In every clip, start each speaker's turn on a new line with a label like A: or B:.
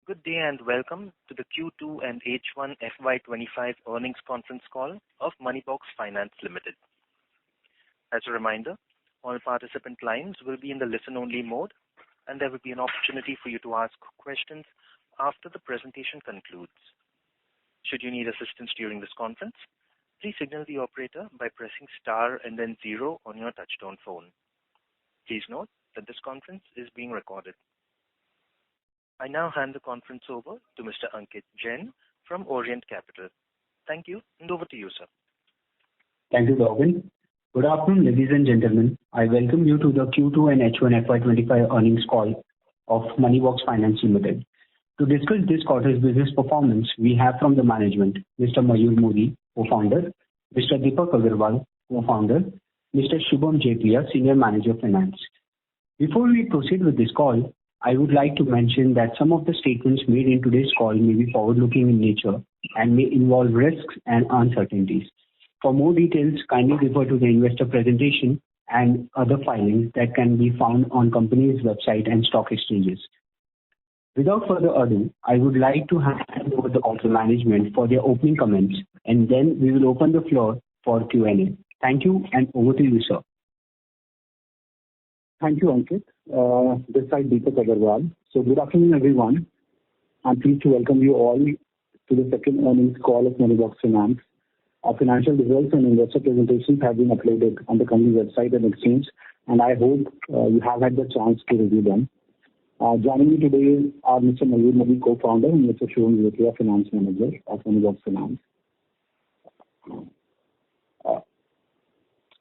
A: Good day and welcome to the Q2 and H1 FY2025 earnings conference call of Moneyboxx Finance Limited. As a reminder, all participant lines will be in the listen-only mode, and there will be an opportunity for you to ask questions after the presentation concludes. Should you need assistance during this conference, please signal the operator by pressing star and then 0 on your touchtone phone. Please note that this conference is being recorded. I now hand the conference over to Mr. Ankit Jain from Orient Capital. Thank you, and over to you, sir.
B: Thank you, Robin. Good afternoon, ladies and gentlemen. I welcome you to the Q2 and H1 FY25 earnings call of Moneyboxx Finance Limited. To discuss this quarter's business performance, we have from the management, Mr. Mayur Modi, co-founder, Mr. Deepak Agarwal, co-founder, Mr. Shubham Jetlia, Senior Manager Finance. Before we proceed with this call, I would like to mention that some of the statements made in today's call may be forward-looking in nature and may involve risks and uncertainties. For more details, kindly refer to the investor presentation and other filings that can be found on company's website and stock exchanges. Without further ado, I would like to hand over the call to management for their opening comments, and then we will open the floor for Q&A. Thank you, and over to you, sir.
C: Thank you, Ankit. This side Deepak Agarwal. So good afternoon, everyone. I'm pleased to welcome you all to the second earnings call of Moneyboxx Finance. Our financial results and investor presentations have been uploaded on the company website and exchange, and I hope you have had the chance to review them. Joining me today are Mr. Mayur Modi, co-founder, and Mr. Shubham Jetlia, finance manager of Moneyboxx Finance.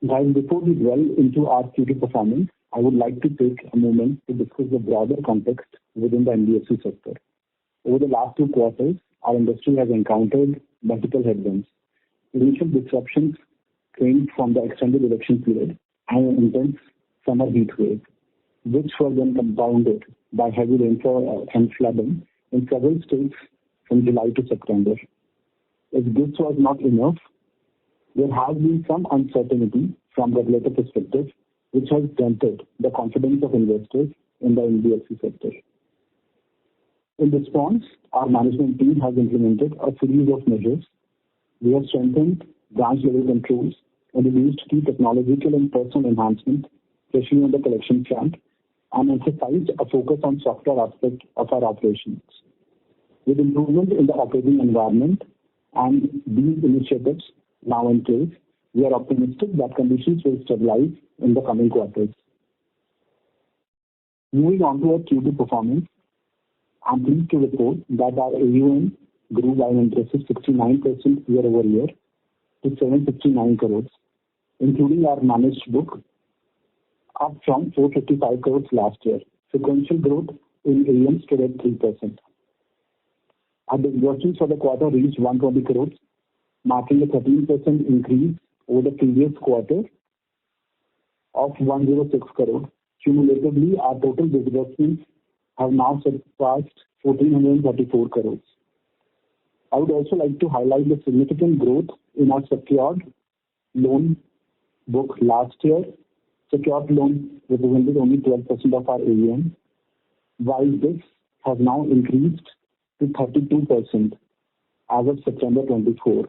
C: Guys, before we delve into our Q2 performance, I would like to take a moment to discuss the broader context within the NBFC sector. Over the last 2 quarters, our industry has encountered multiple headwinds. Initial disruptions came from the extended election period and an intense summer heat wave, which were then compounded by heavy rainfall and flooding in several states from July to September. If this was not enough, there has been some uncertainty from the regulator perspective, which has dented the confidence of investors in the NBFC sector. In response, our management team has implemented a series of measures. We have strengthened branch-level controls, introduced key technological and personal enhancements, especially on the collection front, and emphasized a focus on software aspect of our operations. With improvement in the operating environment and these initiatives now in place, we are optimistic that conditions will stabilize in the coming quarters. Moving on to our Q2 performance, I'm pleased to report that our AUM grew by an impressive 69% year-over-year to 759 crores, including our managed book, up from 455 crores last year. Sequential growth in AUM stood at 3%. Our disbursements for the quarter reached 120 crores, marking a 13% increase over the previous quarter of 106 crore. Cumulatively, our total disbursements have now surpassed 1,434 crores. I would also like to highlight the significant growth in our secured loan book last year. Secured loans represented only 12% of our AUM, while this has now increased to 32% as of September 24.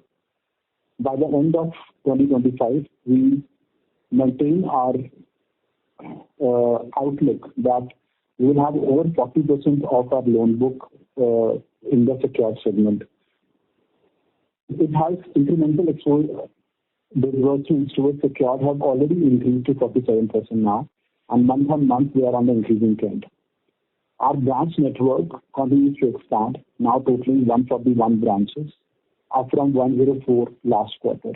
C: By the end of 2025, we maintain our outlook that we will have over 40% of our loan book in the secured segment. It has incremental exposure. Disbursements towards secured have already increased to 47% now, and month on month we are on the increasing trend. Our branch network continues to expand, now totaling 141 branches, up from 104 last quarter.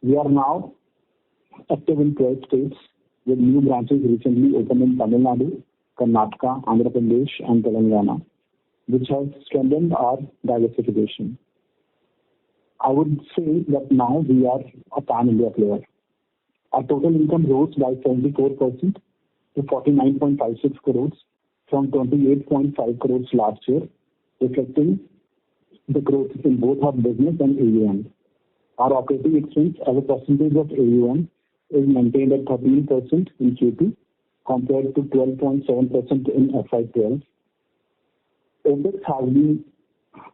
C: We are now active in 12 states, with new branches recently opened in Tamil Nadu, Karnataka, Andhra Pradesh, and Telangana, which has strengthened our diversification. I would say that now we are a pan-India player. Our total income rose by 74% to 49.56 crores from 28.5 crores last year, reflecting the growth in both our business and AUM. Our operating expense as a percentage of AUM is maintained at 13% in Q2 compared to 12.7% in FY12. OpEx has been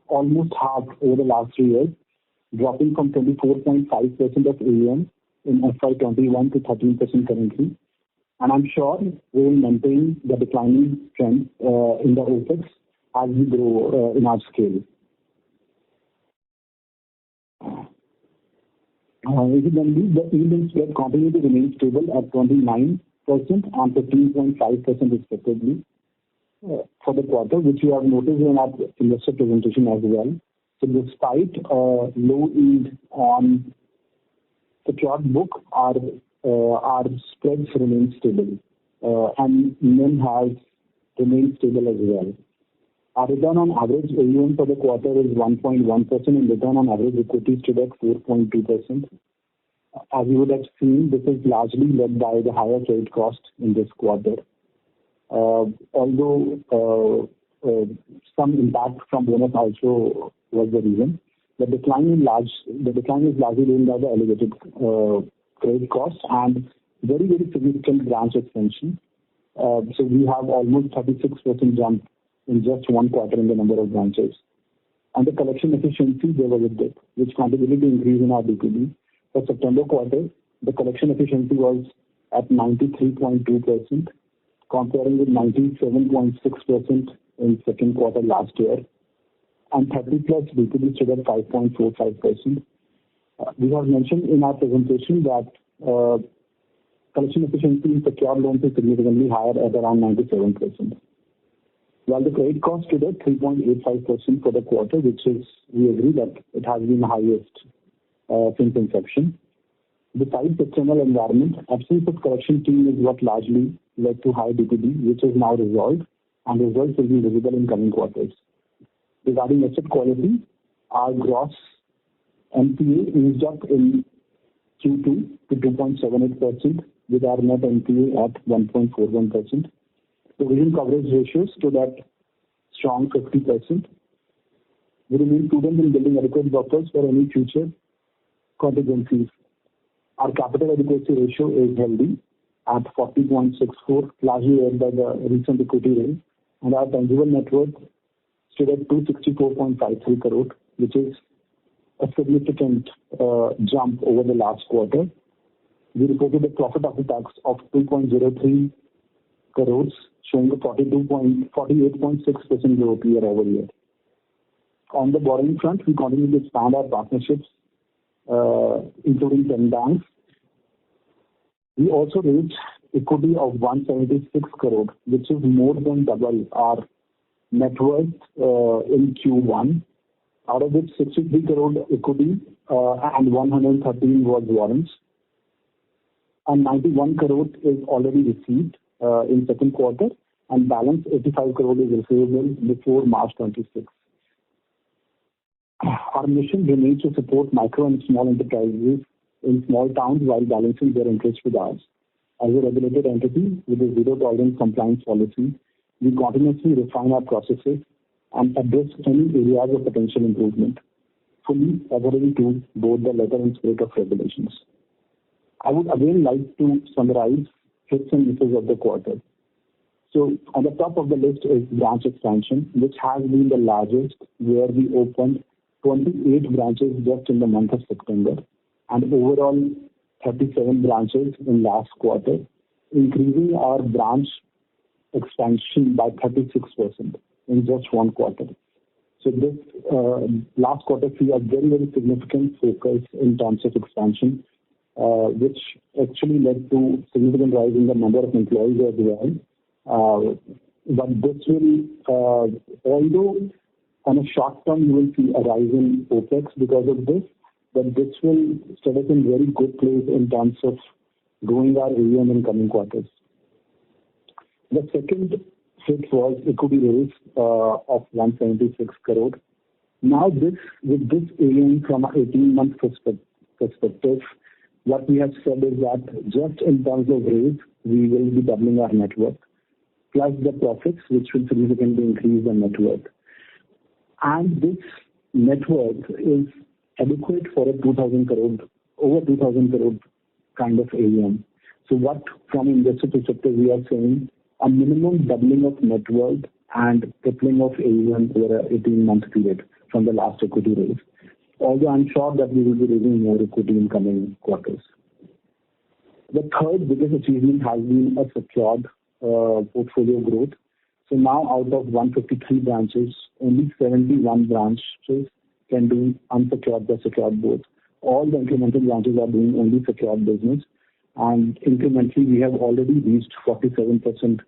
C: almost halved over the last 3 years, dropping from 24.5% of AUM in FY21 to 13% currently. And I'm sure we will maintain the declining trend in the OpEx as we grow in our scale. The yield and spread continue to remain stable at 29% and 15.5% respectively for the quarter, which you have noticed in our investor presentation as well. So despite low yield on secured book, our spreads remain stable, and NIM has remained stable as well. Our return on average AUM for the quarter is 1.1% and return on average equity stood at 4.2%. As you would have seen, this is largely led by the higher credit cost in this quarter. Although some impact from bonus also was the reason. The decline is largely driven by the elevated credit cost and very, very significant branch expansion. So we have almost 36% jump in just one quarter in the number of branches. And the collection efficiency, there was a dip, which contributed to increase in our DPD. For September quarter, the collection efficiency was at 93.2%, comparing with 97.6% in second quarter last year. And 30 plus DPD stood at 5.45%. We have mentioned in our presentation that collection efficiency in secured loans is significantly higher at around 97%. While the credit cost stood at 3.85% for the quarter, which is, we agree that it has been the highest since inception. Besides the external environment, absence of collection team is what largely led to high DPD, which is now resolved, and results will be visible in coming quarters. Regarding asset quality, our gross NPA eased up in Q2 to 2.78%, with our net NPA at 1.41%. Provision coverage ratio stood at strong 50%. We remain prudent in building adequate buffers for any future contingencies. Our capital adequacy ratio is healthy at 40.64, largely led by the recent equity raise, and our tangible net worth stood at 264.53 crore, which is a significant jump over the last quarter. We reported a profit after tax of 2.03 crores, showing a 48.6% growth year over year. On the borrowing front, we continue to expand our partnerships, including 10 banks. We also raised equity of 176 crore, which is more than double our net worth in Q1, out of which 63 crore equity and 113 was warrants. And 91 crore is already received in second quarter, and balance 85 crore is receivable before March 26. Our mission remains to support micro and small enterprises in small towns while balancing their interests with ours. As a regulated entity with a zero tolerance compliance policy, we continuously refine our processes and address any areas of potential improvement, fully adhering to both the letter and spirit of regulations. I would again like to summarize hits and misses of the quarter. So on the top of the list is branch expansion, which has been the largest, where we opened 28 branches just in the month of September, and overall 37 branches in last quarter, increasing our branch expansion by 36% in just one quarter. So this last quarter see a very, very significant focus in terms of expansion, which actually led to significant rise in the number of employees as well. But this will, although on a short term you will see a rise in OpEx because of this, but this will set us in very good place in terms of growing our AUM in coming quarters. The second hit was equity raise of 176 crore. Now with this AUM from an 18-month perspective, what we have said is that just in terms of raise, we will be doubling our net worth, plus the profits, which will significantly increase the net worth. And this net worth is adequate for a 2,000 crore, over 2,000 crore kind of AUM. So what from investor perspective we are saying, a minimum doubling of net worth and tripling of AUM over a 18-month period from the last equity raise. Although I'm sure that we will be raising more equity in coming quarters. The third biggest achievement has been a secured portfolio growth. So now out of 153 branches, only 71 branches can do unsecured or secured both. All the incremental branches are doing only secured business, and incrementally we have already reached 47%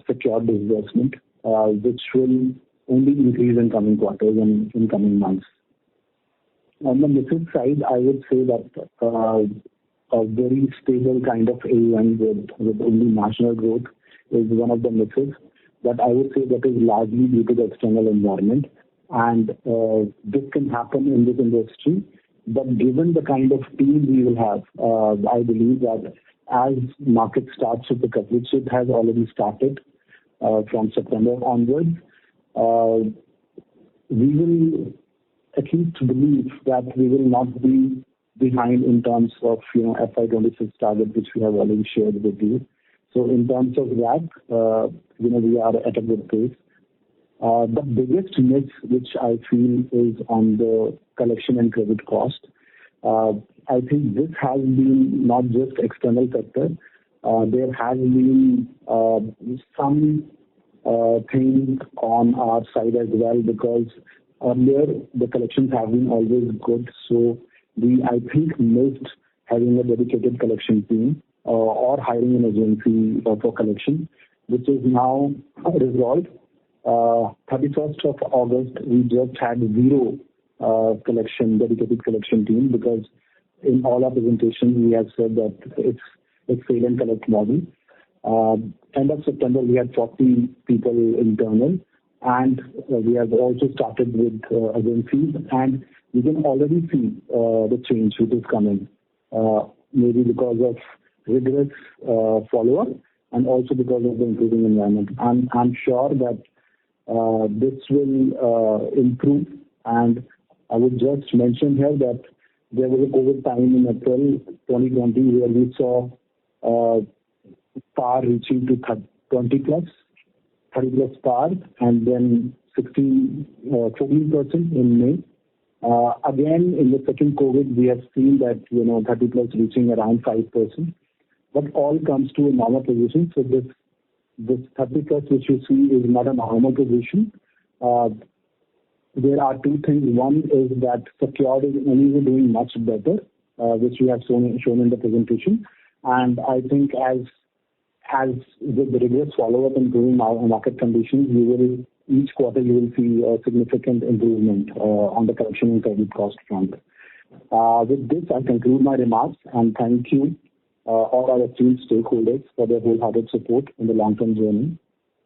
C: secured disbursement, which will only increase in coming quarters and in coming months. On the misses side, I would say that a very stable kind of AUM with only marginal growth is one of the misses. But I would say that is largely due to the external environment, and this can happen in this industry. But given the kind of team we will have, I believe that as market starts to pick up, which it has already started from September onwards, we will at least believe that we will not be behind in terms of FY26 target, which we have already shared with you. So in terms of that, we are at a good pace. The biggest miss which I feel is on the collection and credit cost. I think this has been not just external factor. There has been some things on our side as well, because earlier the collections have been always good. So we, I think, missed having a dedicated collection team or hiring an agency for collection, which is now resolved. 31st of August, we just had zero dedicated collection team, because in all our presentations we have said that it's fail and collect model. End of September we had 40 people internal, and we have also started with agencies, and we can already see the change which is coming, maybe because of rigorous follow-up and also because of the improving environment. I'm sure that this will improve, and I would just mention here that there was a COVID time in April 2020 where we saw PAR reaching to 20 plus PAR, and then 14% in May. Again, in the second COVID, we have seen that 30 plus reaching around 5%, but all comes to a normal position. So this 30 plus which you see is not a normal position. There are two things. One is that secured is anyway doing much better, which we have shown in the presentation. And I think as with the rigorous follow-up and improving market conditions, each quarter you will see a significant improvement on the collection and credit cost front. With this, I conclude my remarks and thank you all our esteemed stakeholders for their wholehearted support in the long-term journey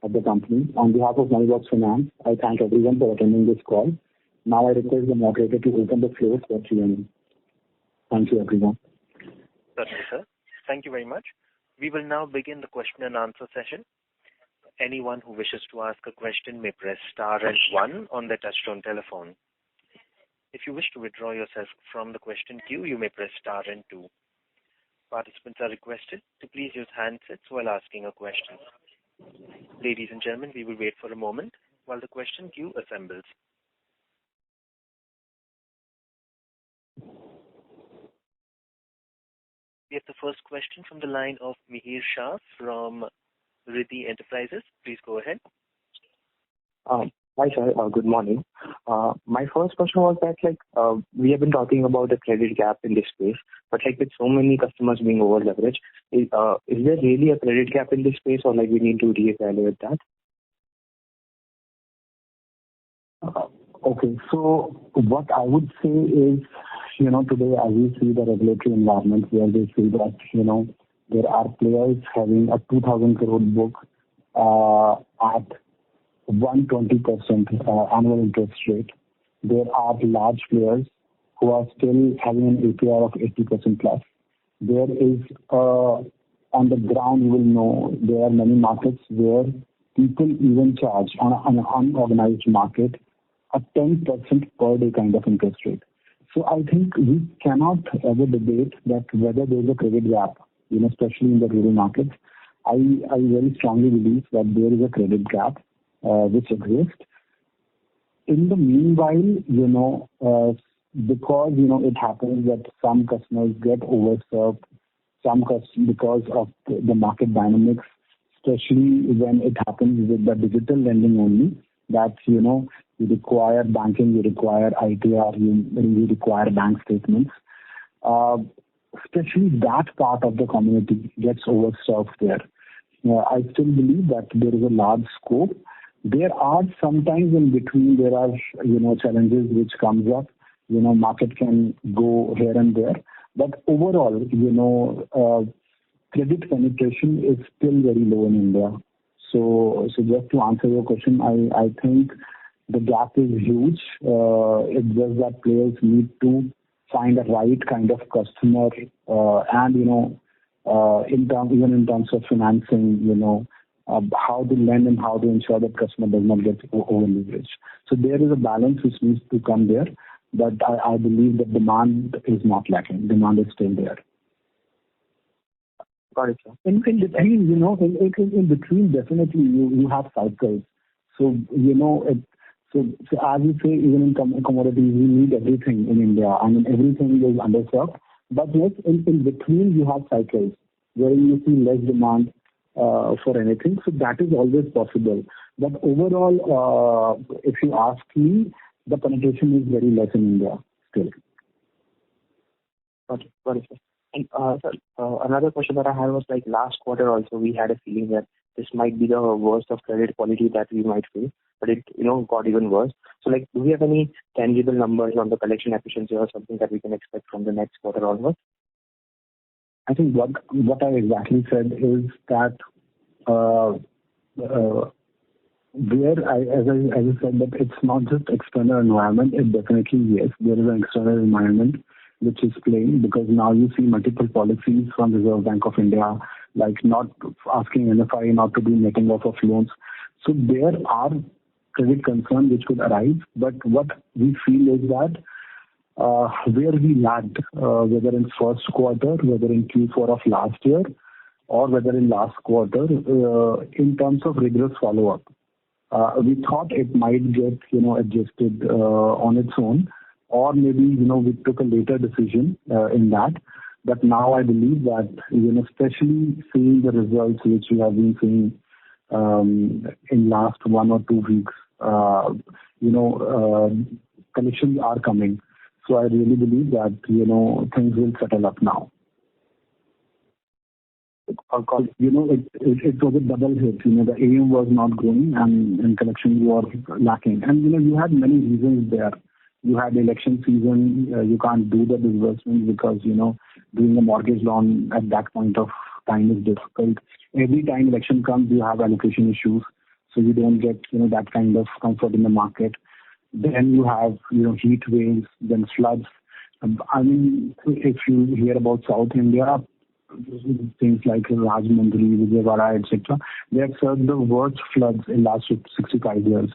C: of the company. On behalf of Moneyboxx Finance, I thank everyone for attending this call. Now I request the moderator to open the floor for Q&A. Thank you, everyone.
A: Certainly, sir. Thank you very much. We will now begin the question and answer session. Anyone who wishes to ask a question may press star and 1 on their touchtone telephone. If you wish to withdraw yourself from the question queue, you may press star and 2. Participants are requested to please use handsets while asking a question. Ladies and gentlemen, we will wait for a moment while the question queue assembles. We have the first question from the line of Mihir Shah from Riddhi Enterprises. Please go ahead.
D: Hi, sir. Good morning. My first question was that, we have been talking about the credit gap in this space, but with so many customers being over leveraged, is there really a credit gap in this space, or we need to reevaluate that?
C: Okay, so what I would say is, today as we see the regulatory environment where they see that, there are players having a 2,000 crore book at 120% annual interest rate. There are large players who are still having an APR of 80% plus. There is, on the ground, you will know, there are many markets where people even charge on an unorganized market a 10% per day kind of interest rate. So I think we cannot ever debate that whether there is a credit gap, especially in the rural markets. I very strongly believe that there is a credit gap. which exist. In the meanwhile, because, it happens that some customers get overserved, because of the market dynamics, especially when it happens with the digital lending only, that, you require banking, you require ITR, you require bank statements. Especially that part of the community gets overserved there. I still believe that there is a large scope. There are sometimes in between, there are, challenges which comes up. Market can go here and there. But overall, credit penetration is still very low in India. So just to answer your question, I think the gap is huge. It's just that players need to find the right kind of customer, and even in terms of financing, how to lend and how to ensure that customer does not get over leveraged. So there is a balance which needs to come there, but I believe that demand is not lacking. Demand is still there.
D: Got it, sir.
C: In between, definitely you have cycles. So as you say, even in commodities, we need everything in India. I mean, everything is underserved. But yes, in between you have cycles where you see less demand for anything. So that is always possible. But overall, if you ask me, the penetration is very less in India still.
D: Got it, sir. And sir, another question that I had was like last quarter also we had a feeling that this might be the worst of credit quality that we might face, but it got even worse. So like, do we have any tangible numbers on the collection efficiency or something that we can expect from the next quarter onwards?
C: I think what I exactly said is that as I said, that it's not just external environment. It definitely, yes, there is an external environment which is playing, because now you see multiple policies from Reserve Bank of India, like not asking NFI not to do netting off of loans. So there are credit concerns which could arise, but what we feel is that where we lagged, whether in first quarter, whether in Q4 of last year, or whether in last quarter, in terms of rigorous follow-up, we thought it might get adjusted on its own, or maybe we took a later decision in that. But now I believe that especially seeing the results which we have been seeing in last 1 or 2 weeks, collections are coming. So I really believe that things will settle up now. It was a double hit. The AUM was not growing and collections were lacking. And you had many reasons there. You had election season. You can't do the disbursement because doing a mortgage loan at that point of time is difficult. Every time election comes, you have allocation issues, so you don't get that kind of comfort in the market. Then you have heat waves, then floods. I mean, if you hear about South India, things like Rajahmundry, Vijayawada, etc., they have served the worst floods in last 65 years.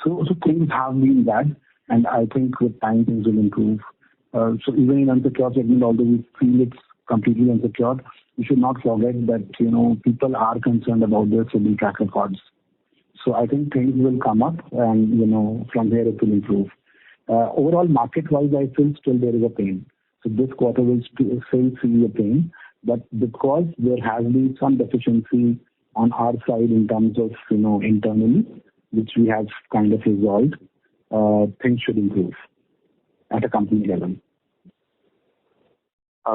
C: So things have been bad, and I think with time things will improve. So even in unsecured segment, although we feel it's completely unsecured, we should not forget that people are concerned about their CIBIL track records. So I think things will come up, and from there it will improve. Overall, market-wise, I feel still there is a pain. So this quarter will still see a pain, but because there has been some deficiency on our side in terms of internally, which we have kind of resolved, things should improve at a company level.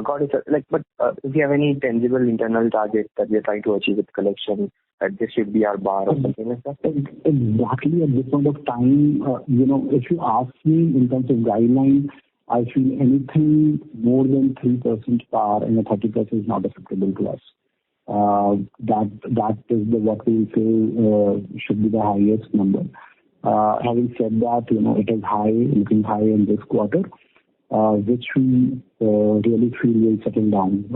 D: Got it, sir. But if you have any tangible internal target that we are trying to achieve with collection, that this should be our bar or something like that?
C: Exactly at this point of time, if you ask me in terms of guidelines, I feel anything more than 3% par and 30% is not acceptable to us. That is what we say should be the highest number. Having said that, it is looking high in this quarter, which we really feel will settle down.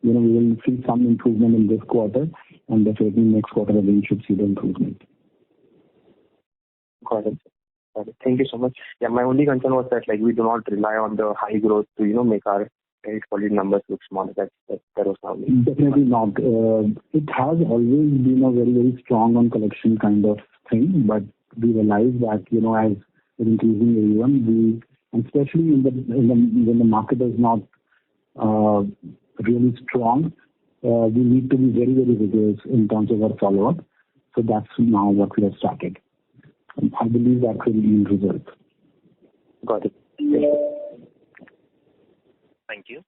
C: We will see some improvement in this quarter, and definitely next quarter again should see the improvement.
D: Got it. Thank you so much. Yeah, my only concern was that we do not rely on the high growth to make our credit quality numbers look small. That was now.
C: Definitely not. It has always been a very, very strong on collection kind of thing, but we realize that, as with increasing AUM, and especially when the market is not really strong, we need to be very, very rigorous in terms of our follow-up. So that's now what we have started. I believe that will yield results.
D: Got it.
A: Thank you.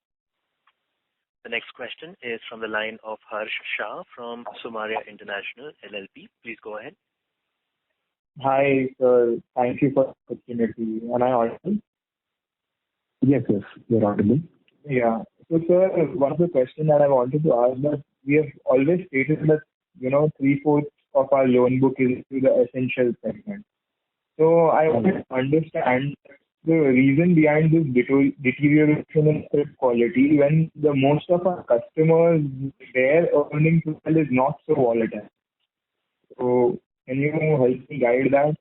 A: The next question is from the line of Harsh Shah from Sumaria International LLP. Please go ahead.
E: Hi, sir. Thank you for the opportunity. Am I audible?
C: Yes, you're audible.
E: Yeah. So, sir, one of the questions that I wanted to ask that we have always stated that, 3/4 of our loan book is to the essential segment. So I want to understand the reason behind this deterioration in credit quality when the most of our customers, their earning profile is not so volatile. So can you help me guide that?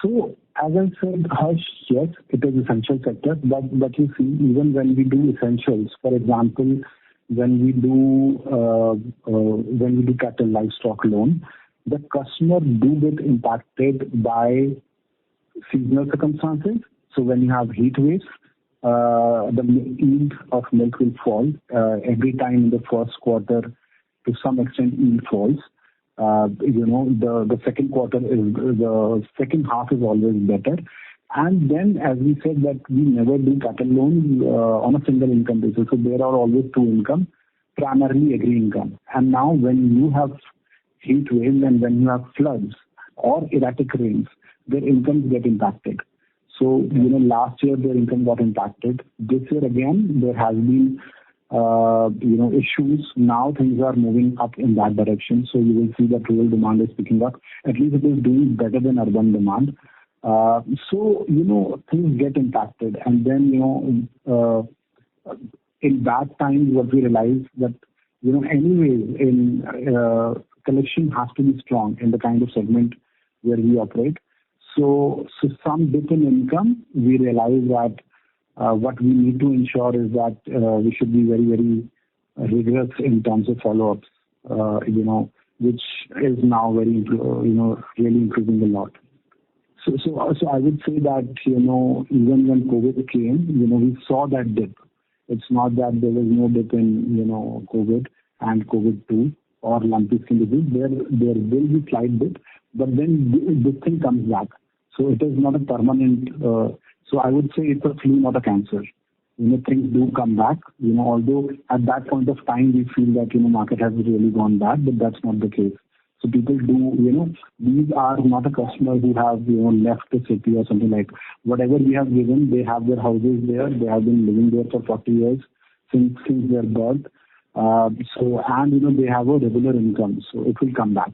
C: So, as I said, Harsh, yes, it is essential sector, but you see, even when we do essentials, for example, when we do cattle livestock loan, the customer do get impacted by seasonal circumstances. So when you have heat waves, the yield of milk will fall. Every time in the first quarter, to some extent, yield falls. The second quarter the second half is always better. And then, as we said, that we never do cattle loans on a single income basis. So there are always two income, primarily agri income. And now when you have heat waves and when you have floods or erratic rains, their incomes get impacted. So, last year their income got impacted. This year again, there has been, issues. Now things are moving up in that direction. So you will see that rural demand is picking up. At least it is doing better than urban demand. Things get impacted. And then, in bad times, what we realize that, anyways, in collection has to be strong in the kind of segment where we operate. So some dip in income, we realize that what we need to ensure is that we should be very, very rigorous in terms of follow-ups, which is now very, really improving a lot. So I would say that, even when COVID came, we saw that dip. It's not that there was no dip in, COVID and COVID-2 or lumpy skin disease. There will be slight dip, but then this thing comes back. So it is not a permanent, so I would say it's a flu, not a cancer. Things do come back, although at that point of time we feel that, market has really gone bad, but that's not the case. So people do, these are not a customer who have, left the city or something like whatever we have given, they have their houses there. They have been living there for 40 years since their birth. And, they have a regular income, so it will come back.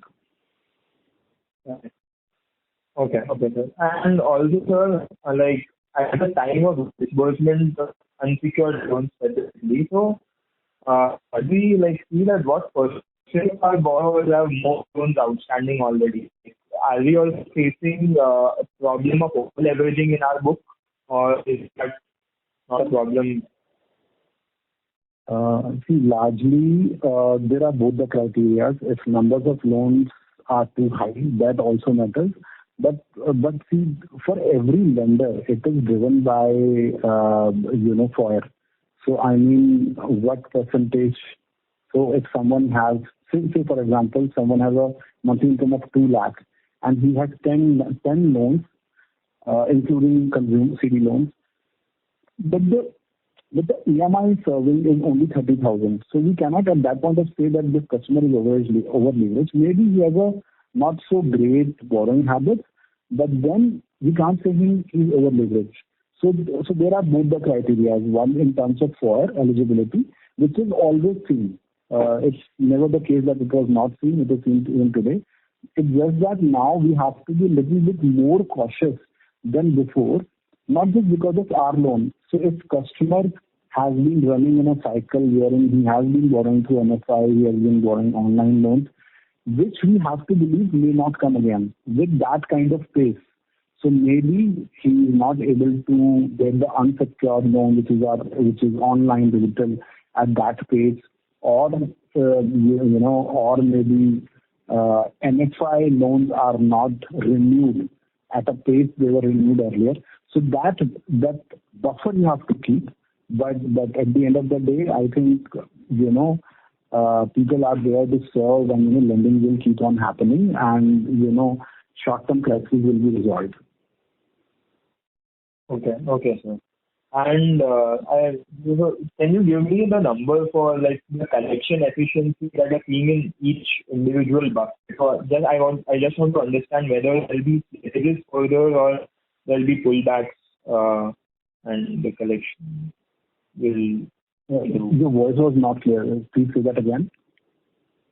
E: Okay, sir. And also, sir, at the time of disbursement, unsecured loans specifically, so do we see that what percent of our borrowers have more loans outstanding already? Are we also facing a problem of over-leveraging in our book, or is that not a problem?
C: Largely, there are both the criteria. If numbers of loans are too high, that also matters. But see, for every lender, it is driven by, FOIR. So, I mean, what percentage? So, if someone has, say for example, someone has a monthly income of 2 lakh and he has 10 loans, including consumer CD loans, but the EMI serving is only 30,000. So, we cannot at that point of say that this customer is over-leveraged. Maybe he has a not so great borrowing habits, but then we can't say he's over-leveraged. So there are both the criteria. One in terms of FOIR eligibility, which is always seen. It's never the case that it was not seen. It is seen even today. It's just that now we have to be a little bit more cautious than before, not just because of our loan. So if customer has been running in a cycle wherein he has been borrowing through MFI, he has been borrowing online loans, which we have to believe may not come again with that kind of pace. So maybe he is not able to get the unsecured loan, which is online digital at that pace, or or maybe MFI loans are not renewed at a pace they were renewed earlier. So that buffer you have to keep. But at the end of the day, I think people are there to serve, and lending will keep on happening, and short-term crises will be resolved.
E: Okay, sir. And can you give me the number for like the collection efficiency that are seen in each individual bucket? I just want to understand whether there'll be slippages further or there'll be pullbacks, and the collection will.
C: Your voice was not clear. Please say that again.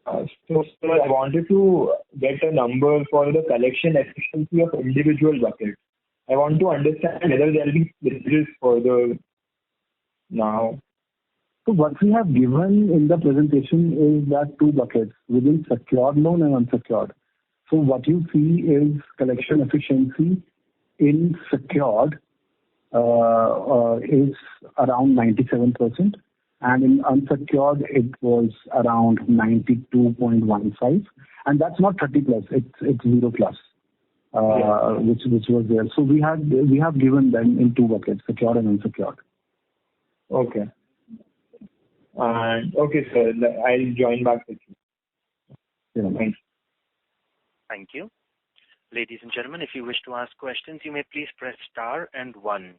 E: So I wanted to get a number for the collection efficiency of individual buckets. I want to understand whether there will be slippages further now.
C: So what we have given in the presentation is that two buckets within secured loan and unsecured. So what you see is collection efficiency in secured is around 97%, and in unsecured it was around 92.15, and that's not 30 plus, it's 0 plus. Which was there. So we have given them in two buckets, secured and unsecured.
E: Okay. And okay, sir, I'll join back with you.
C: Yeah.
E: Thanks.
A: Thank you. Ladies and gentlemen, if you wish to ask questions, you may please press star and 1.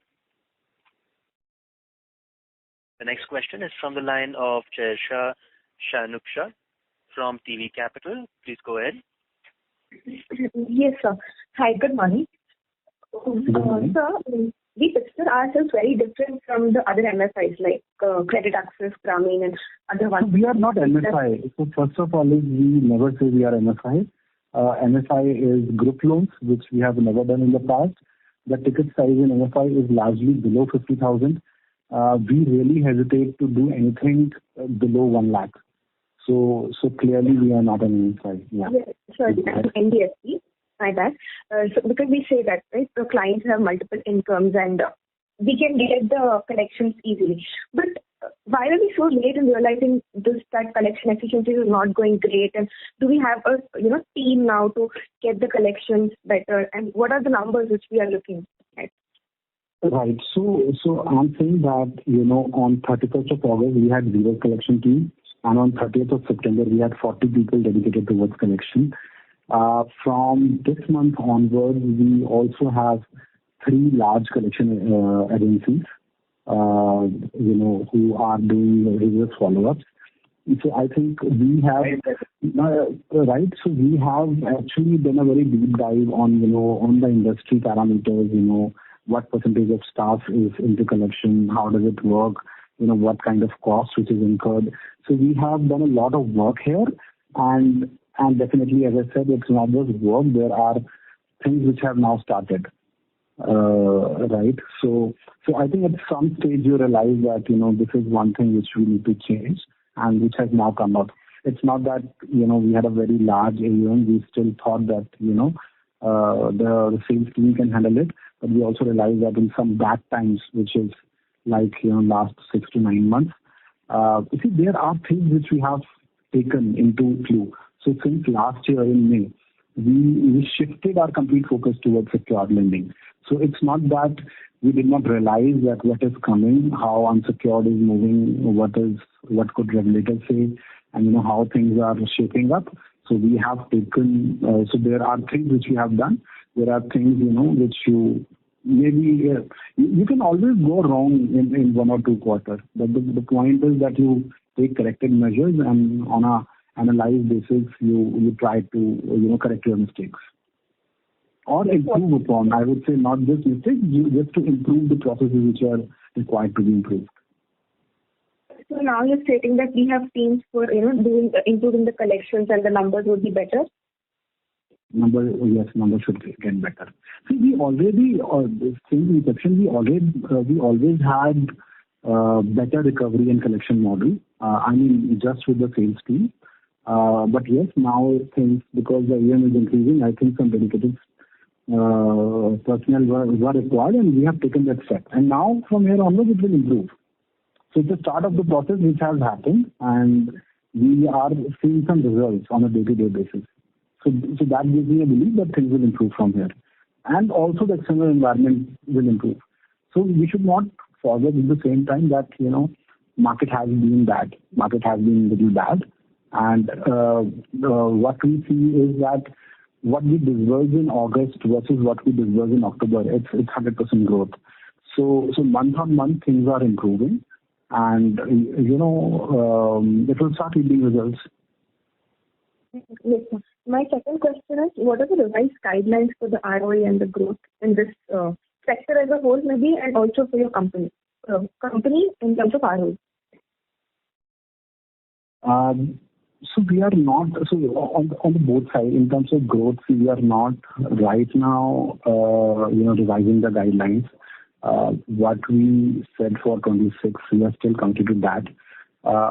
A: The next question is from the line of Jaysha Shanuksha from TV Capital. Please go ahead.
F: Yes, sir. Hi, good morning.
C: Good morning.
F: Sir, we consider ourselves very different from the other MFIs like Credit Access, Grameen, and other ones.
C: We are not MFI. So first of all, we never say we are MFI. MFI is group loans, which we have never done in the past. The ticket size in MFI is largely below 50,000. We really hesitate to do anything below 1 lakh. So clearly we are not an MFI. Yeah.
F: Yes, sorry, NBFC. My bad. So because we say that, right, the clients have multiple incomes and we can get the collections easily. But why are we so late in realizing that collection efficiency is not going great? And do we have a team now to get the collections better? And what are the numbers which we are looking at?
C: Right. So I'm saying that on 31st of August we had 0 collection team, and on 30th of September we had 40 people dedicated towards collection. From this month onwards, we also have 3 large collection agencies, who are doing rigorous follow-ups. So I think we have, right. So we have actually done a very deep dive on the industry parameters. What percentage of staff is into collection? How does it work? What kind of cost which is incurred? So we have done a lot of work here, and definitely, as I said, it's not just work. There are things which have now started, right? So I think at some stage you realize that this is one thing which we need to change, and which has now come up. It's not that we had a very large AUM. We still thought that the sales team can handle it, but we also realized that in some bad times, which is like last 6 to 9 months, you see, there are things which we have taken into view. So since last year in May, we shifted our complete focus towards secured lending. So it's not that we did not realize that what is coming, how unsecured is moving, what could regulators say, and how things are shaping up. So we have taken. So there are things which we have done. There are things which you maybe you can always go wrong in 1 or 2 quarters. But the point is that you take corrective measures, and on a analyzed basis, you try to correct your mistakes or improve upon. I would say not just mistakes, just to improve the processes which are required to be improved.
F: So now you're stating that we have teams for improving the collections, and the numbers would be better.
C: Numbers should get better. See, we already since inception we always had better recovery and collection model. Just with the sales team. But yes, now things, because the AUM is increasing, I think some dedicated personnel were required, and we have taken that step. And now from here onwards, it will improve. So it's the start of the process which has happened, and we are seeing some results on a day-to-day basis. So that gives me a belief that things will improve from here. And also the external environment will improve. So we should not forget at the same time that, market has been bad. Market has been a little bad. And what we see is that what we disbursed in August versus what we disbursed in October, it's 100% growth. So month on month, things are improving. And, it will start yielding results.
F: Yes, sir. My second question is, what are the revised guidelines for the ROE and the growth in this sector as a whole, maybe, and also for your company in terms of ROE?
C: So we are not, on the both sides, in terms of growth, we are not right now, revising the guidelines. What we said for 26, we are still committed to that.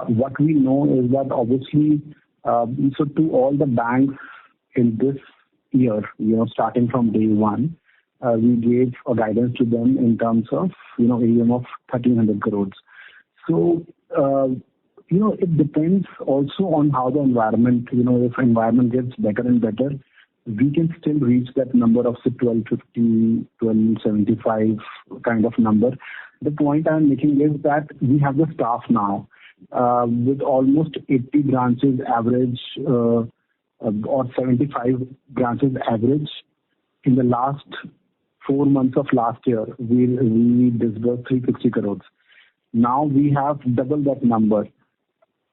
C: What we know is that obviously, so to all the banks in this year, starting from day one, we gave a guidance to them in terms of, AUM of 1,300 crores. So, it depends also on how the environment, if environment gets better and better, we can still reach that number of, say, 1250, 1275 kind of number. The point I'm making is that we have the staff now, with almost 80 branches average, or 75 branches average. In the last 4 months of last year, we disbursed 360 crores. Now we have double that number.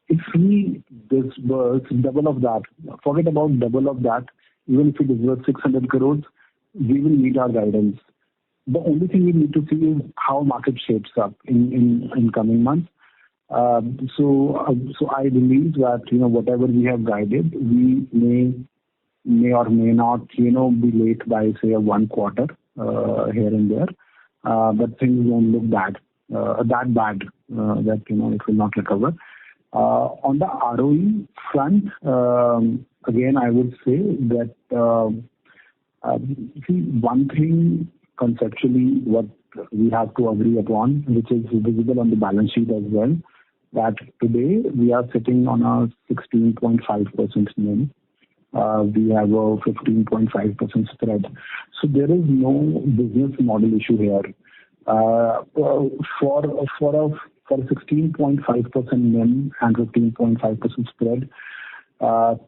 C: If we disburse double of that, forget about double of that, even if we disburse 600 crores, we will meet our guidance. The only thing we need to see is how market shapes up in coming months. So I believe that, whatever we have guided, we may or may not, be late by, say, 1 quarter, here and there. But things won't look that bad, that, it will not recover. On the ROE front, again, I would say that, one thing conceptually what we have to agree upon, which is visible on the balance sheet as well, that today we are sitting on a 16.5% NIM. We have a 15.5% spread. So there is no business model issue here. For a 16.5% NIM and 15.5% spread,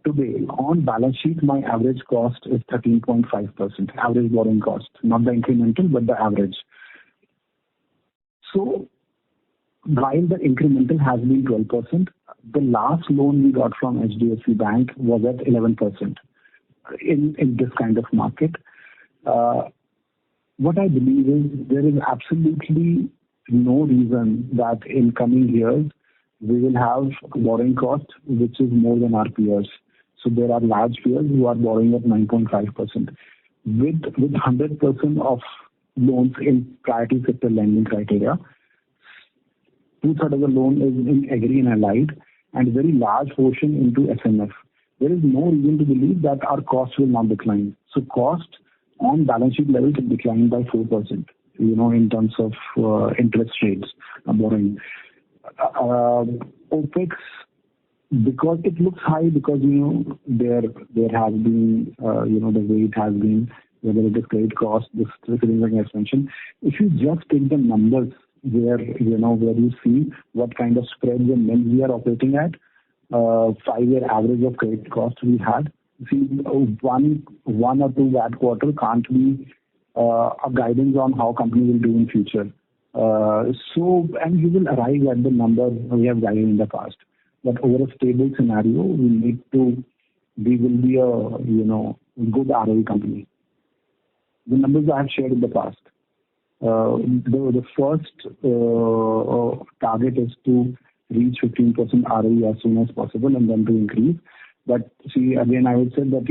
C: today on balance sheet, my average cost is 13.5%, average borrowing cost, not the incremental, but the average. So while the incremental has been 12%, the last loan we got from HDFC Bank was at 11% in this kind of market. What I believe is there is absolutely no reason that in coming years we will have borrowing cost which is more than our peers. So there are large peers who are borrowing at 9.5%. With 100% of loans in priority sector lending criteria, 2/3 of the loan is in agri and allied, and very large portion into SMF. There is no reason to believe that our cost will not decline. So cost on balance sheet level can decline by 4%, in terms of interest rates borrowing. OpEx, because it looks high, because there has been the way it has been, whether it is credit cost, this thing I mentioned. If you just take the numbers where you see what kind of spreads and NIMs we are operating at, 5-year average of credit cost we had. See, one or two bad quarter can't be a guidance on how company will do in future. And you will arrive at the number we have guided in the past. But over a stable scenario, we will be a good ROE company. The numbers I have shared in the past. The first target is to reach 15% ROE as soon as possible and then to increase. But see, again, I would say that,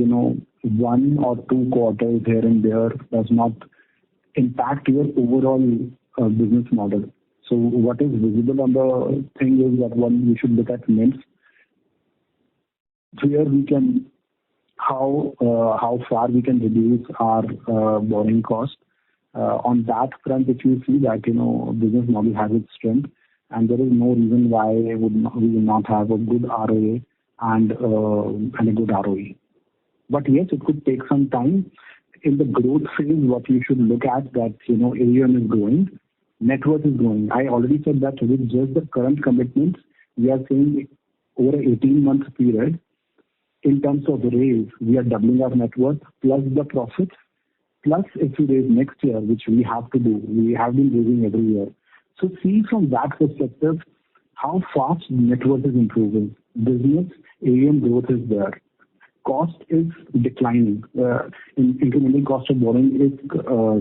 C: 1 or 2 quarters here and there does not impact your overall business model. So what is visible on the thing is that one, we should look at NIMs. Here we can how far we can reduce our borrowing cost. On that front, if you see that, business model has its strength, and there is no reason why we will not have a good ROA and a good ROE. But yes, it could take some time. In the growth phase, what you should look at that, AUM is growing, net worth is growing. I already said that with just the current commitments, we are saying over an 18-month period, in terms of raise, we are doubling our net worth plus the profits, plus if we raise next year, which we have to do, we have been raising every year. So see from that perspective, how fast net worth is improving. Business AUM growth is there. Cost is declining. Incremental cost of borrowing is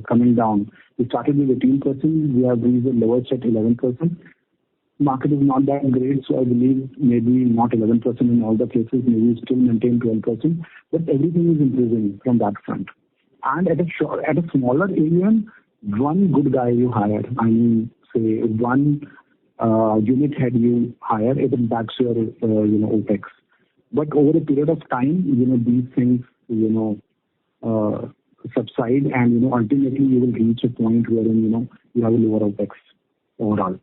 C: coming down. We started with 18%. We have reached the lowest at 11%. Market is not that great, so I believe maybe not 11% in all the cases. Maybe we still maintain 12%. But everything is improving from that front. And at a smaller AUM, one good guy you hire, say one unit head you hire, it impacts your OPEX. But over a period of time, these things, subside, and ultimately you will reach a point wherein you have a lower OPEX overall.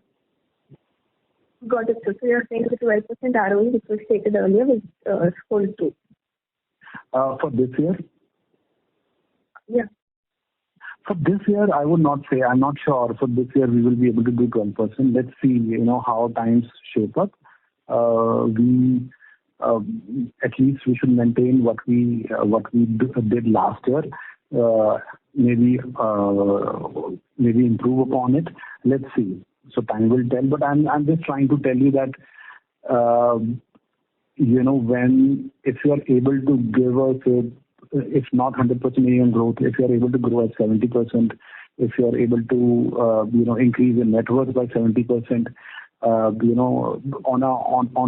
F: Got it. So you're saying the 12% ROE, which was stated earlier, was hold true.
C: For this year?
F: Yeah.
C: For this year, I would not say. I'm not sure. For this year, we will be able to do 12%. Let's see, how times shape up. At least we should maintain what we did last year. Maybe improve upon it. Let's see. So time will tell. But I'm just trying to tell you that if you are able to give us if not 100% AUM growth, if you are able to grow at 70%, if you are able to increase your net worth by 70%.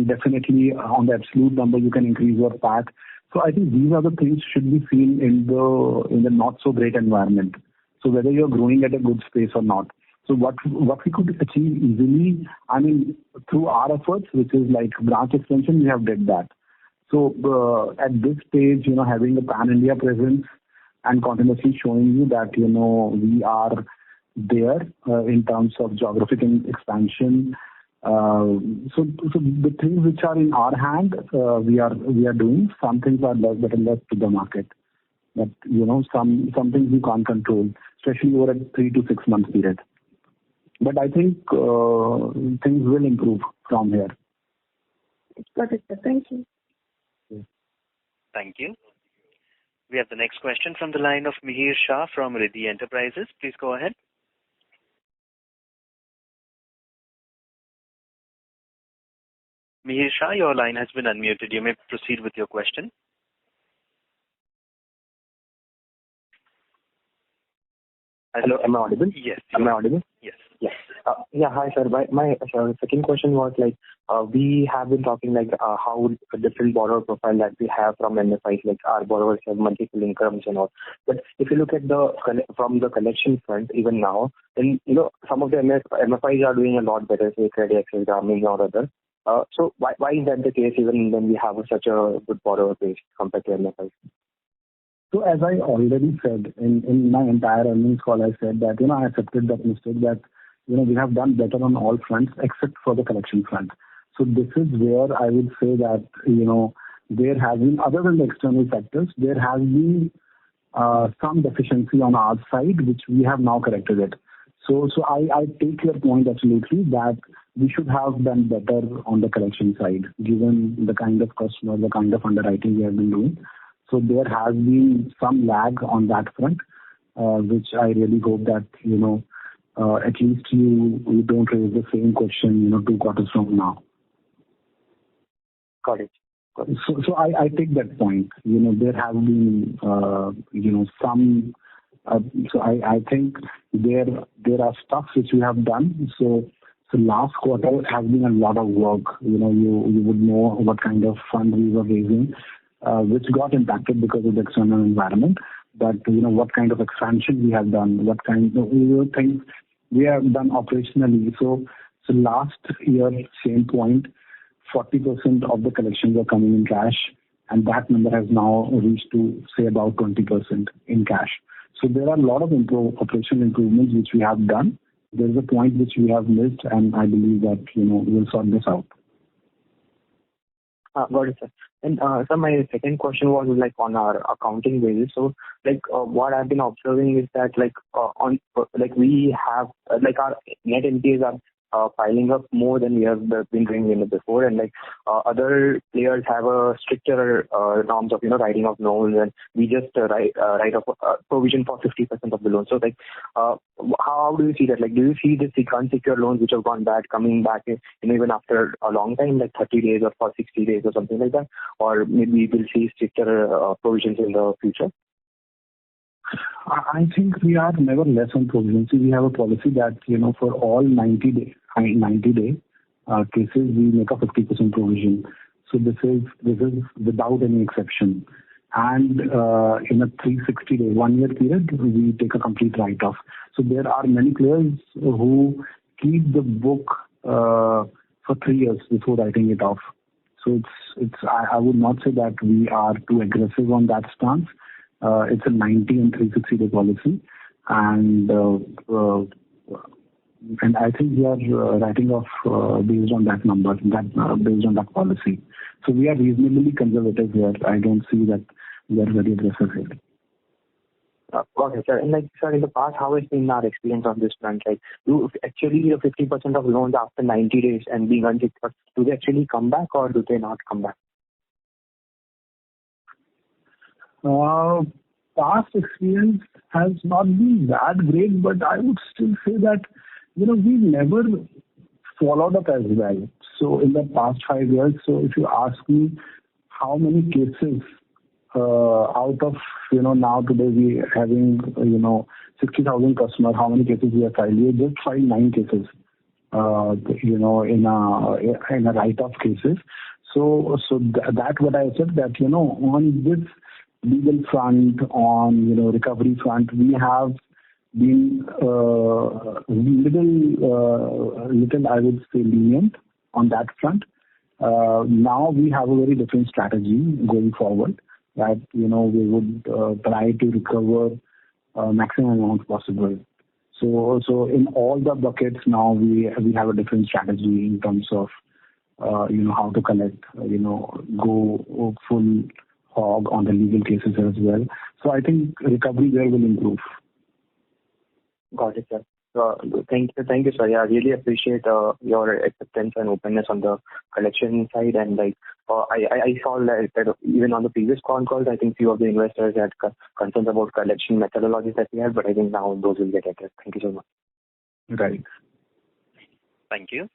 C: Definitely on the absolute number, you can increase your PAT. So I think these are the things should be seen in the not so great environment. So whether you're growing at a good pace or not. So what we could achieve easily, through our efforts, which is like branch extension, we have did that. So at this stage, having a pan-India presence and continuously showing you that, we are there in terms of geographic expansion. So the things which are in our hand, we are doing. Some things are better left to the market. But some things we can't control, especially over a 3 to 6 month period. But I think things will improve from here.
F: Got it, sir. Thank you.
A: Thank you. We have the next question from the line of Mihir Shah from Riddhi Enterprises. Please go ahead. Mihir Shah, your line has been unmuted. You may proceed with your question.
D: Hello, am I audible?
A: Yes.
D: Am I audible?
A: Yes.
D: Yes. Hi, sir. My second question was we have been talking how a different borrower profile that we have from MFIs, our borrowers have multiple incomes and all. But if you look at from the collection front, even now, then some of the MFIs are doing a lot better, say Credit Access, Grameen or other. So why is that the case even when we have such a good borrower base compared to MFIs?
C: So as I already said in my entire earnings call, I said that I accepted that mistake that we have done better on all fronts except for the collection front. So this is where I would say that there has been, other than the external factors, there has been some deficiency on our side which we have now corrected it. So I take your point absolutely that we should have done better on the collection side given the kind of customer, the kind of underwriting we have been doing. So there has been some lag on that front, which I really hope that, at least you don't raise the same question, 2 quarters from now.
D: Got it.
C: So I take that point. There have been, some, so I think there are stuff which we have done. So last quarter has been a lot of work. You would know what kind of fund we were raising. Which got impacted because of the external environment. But, what kind of expansion we have done, what kind of things we have done operationally. So last year, same point, 40% of the collections are coming in cash. and that number has now reached to, say, about 20% in cash. So there are a lot of operational improvements which we have done. There is a point which we have missed, and I believe that, we'll sort this out.
D: Got it, sir. And sir, my second question was like on our accounting basis. So what I've been observing is that we have our net NPAs are piling up more than we have been doing before, and other players have a stricter norms of writing off loans, and we just write off provision for 50% of the loan. So how do you see that? Do you see the unsecured loans which have gone bad coming back even after a long time, like 30 days or for 60 days or something like that, or maybe we'll see stricter provisions in the future?
C: I think we are never less on provisions. We have a policy that, for all 90 day cases, we make a 50% provision. So this is without any exception. And in a 360 day, 1 year period, we take a complete write-off. So there are many players who keep the book for 3 years before writing it off. So I would not say that we are too aggressive on that stance. It's a 90 and 360 day policy, and I think we are writing off based on that number, based on that policy. So we are reasonably conservative here. I don't see that we are very aggressive here.
D: Okay, sir. And sir, in the past, how has been our experience on this front? Do actually 50% of loans after 90 days and being unsecured, do they actually come back or do they not come back?
C: Past experience has not been that great, but I would still say that, we never followed up as well. So in the past 5 years, so if you ask me how many cases out of, now today we having, 60,000 customers, how many cases we have filed? We just filed 9 cases, in a write-off cases. So that what I said that, on this legal front, on, recovery front, we have been little, I would say, lenient on that front. Now we have a very different strategy going forward that, we would try to recover maximum amount possible. So in all the buckets now we have a different strategy in terms of, how to collect, go full hog on the legal cases as well. So I think recovery there will improve.
D: Got it, sir. Thank you, sir. Yeah, I really appreciate your acceptance and openness on the collection side. And I saw that even on the previous calls, I think few of the investors had concerns about collection methodologies that we have, but I think now those will get addressed. Thank you so much.
C: Right.
A: Thank you.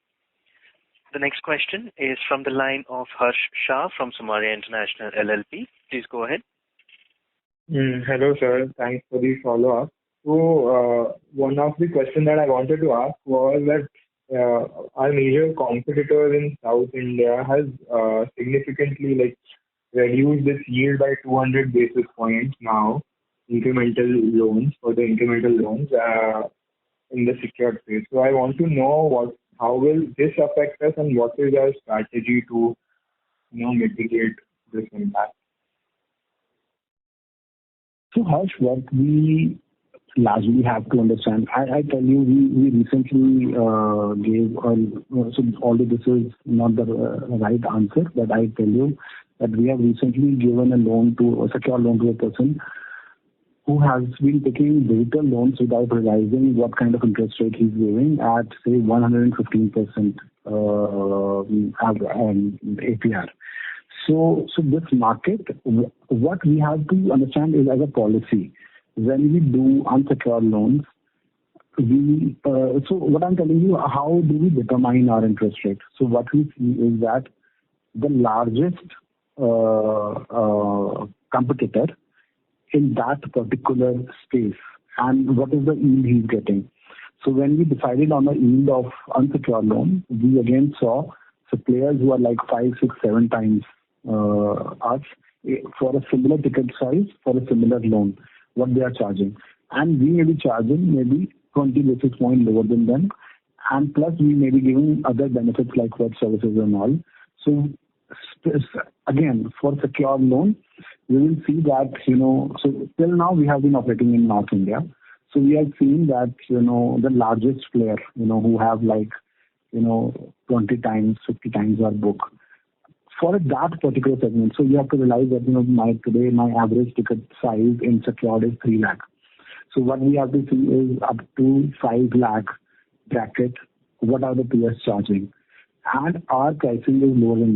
A: The next question is from the line of Harsh Shah from Samaria International LLP. Please go ahead.
E: Hello, sir. Thanks for the follow-up. So, one of the questions that I wanted to ask was that our major competitor in South India has significantly reduced its yield by 200 basis points now, incremental loans in the secured space. So I want to know how will this affect us and what is our strategy to mitigate this impact?
C: So Harsh, what we largely have to understand, I tell you, we recently gave, so although this is not the right answer, but I tell you that we have recently given a secure loan to a person who has been taking digital loans without realizing what kind of interest rate he's giving at, say, 115% APR. So this market, what we have to understand is as a policy, when we do unsecured loans, so what I'm telling you, how do we determine our interest rate? So what we see is that the largest competitor in that particular space and what is the yield he's getting. So when we decided on the yield of unsecured loan, we again saw players who are like 5, 6, 7 times us for a similar ticket size for a similar loan, what they are charging. And we may be charging maybe 20 basis points lower than them. And plus we may be giving other benefits like web services and all. So again, for secured loan, we will see that, so till now we have been operating in North India. So we have seen that, the largest player, who have 20 times, 50 times our book. For that particular segment, so you have to realize that, my average ticket size in secured is 3 lakh. So what we have to see is up to 5 lakh bracket, what are the peers charging? And our pricing is lower than